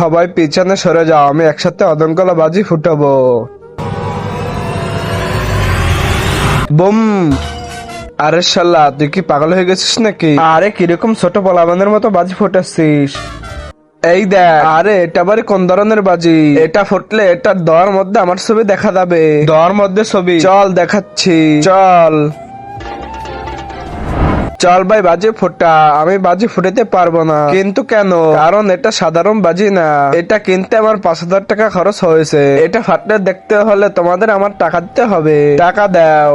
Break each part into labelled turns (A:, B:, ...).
A: সবাই পিছনে সরে যাও, আমি একসাথে অদঙ্কলা বাজি ফুটাবো। বুম। আরে শালা, তুই কি পাগল হয়ে গেছিস নাকি? আরে কিরকম ছোট পোলাপানের মতো বাজি ফোটাচ্ছিস? এই দেখ, আরে এটা বাড়ি কোন ধরনের বাজি? এটা ফুটলে এটার দেওয়ার মধ্যে আমার ছবি দেখা যাবে। দেওয়ার মধ্যে ছবি? চল দেখাচ্ছি, চল। চল ভাই বাজি ফোটা। আমি বাজি ফুটাতে পারবো না। কিন্তু কেন? কারণ এটা সাধারণ বাজি না, এটা কিনতে আমার 5,000 টাকা খরচ হয়েছে। এটা ফাটলে দেখতে হলে তোমাদের আমার টাকা দিতে হবে। টাকা দাও।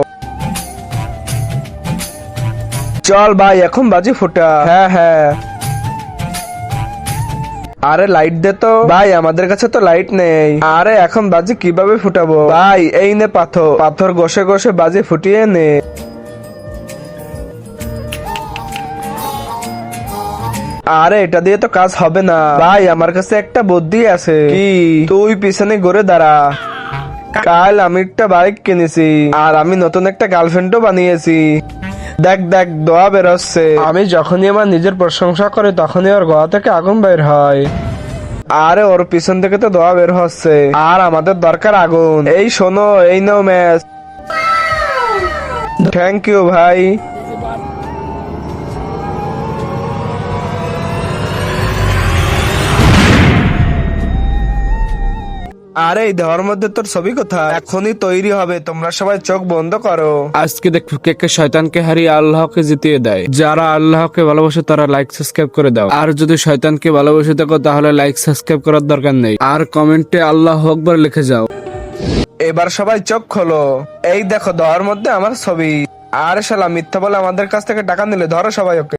A: চল ভাই এখন বাজি ফুটা। হ্যাঁ হ্যাঁ। আরে লাইট দে তো ভাই, আমাদের কাছে তো লাইট নেই। আরে এখন বাজি কিভাবে ফুটাবো ভাই? এই নে পাথর, পাথর ঘষে ঘষে বাজি ফুটিয়ে নে। আরে এটা দিয়ে তো কাজ হবে না ভাই, আমার কাছে একটা বুদ্ধি আছে। কি? তুই পিছনে ঘুরে দাঁড়া। কাল আমি একটা বাইক কিনেছি, আর আমি নতুন একটা গার্লফ্রেন্ডও বানিয়েছি। দেখ দেখ, দোয়া বের হচ্ছে। আমি যখনই আমার নিজের প্রশংসা করি তখনই ওর গলা থেকে আগুন বের হয়। আরে ওর পিছন থেকে তো দোয়া বের হচ্ছে, আর আমাদের দরকার আগুন। এই শোনো, এই নাও ম্যাচ। থ্যাংক ইউ ভাই। আরে এই দেওয়ার মধ্যে তোর ছবি কোথায়? এখনই তৈরি হবে, তোমরা সবাই চোখ বন্ধ করো।
B: আজকে দেখো কে কে শয়তানকে হারিয়ে আল্লাহকে জিতিয়ে দেয়। যারা আল্লাহকে ভালোবাসে তারা লাইক সাবস্ক্রাইব করে দাও, আর যদি শয়তানকে ভালোবাসে থাকো তাহলে লাইক সাবস্ক্রাইব করার দরকার নেই, আর কমেন্টে আল্লাহ আকবার লিখে যাও।
A: এবার সবাই চোখ খোলো। এই দেখো দেওয়ার মধ্যে আমার ছবি। আরে শালা মিথ্যা বলে আমাদের কাছ থেকে টাকা নিলে, ধরো সবাই ওকে।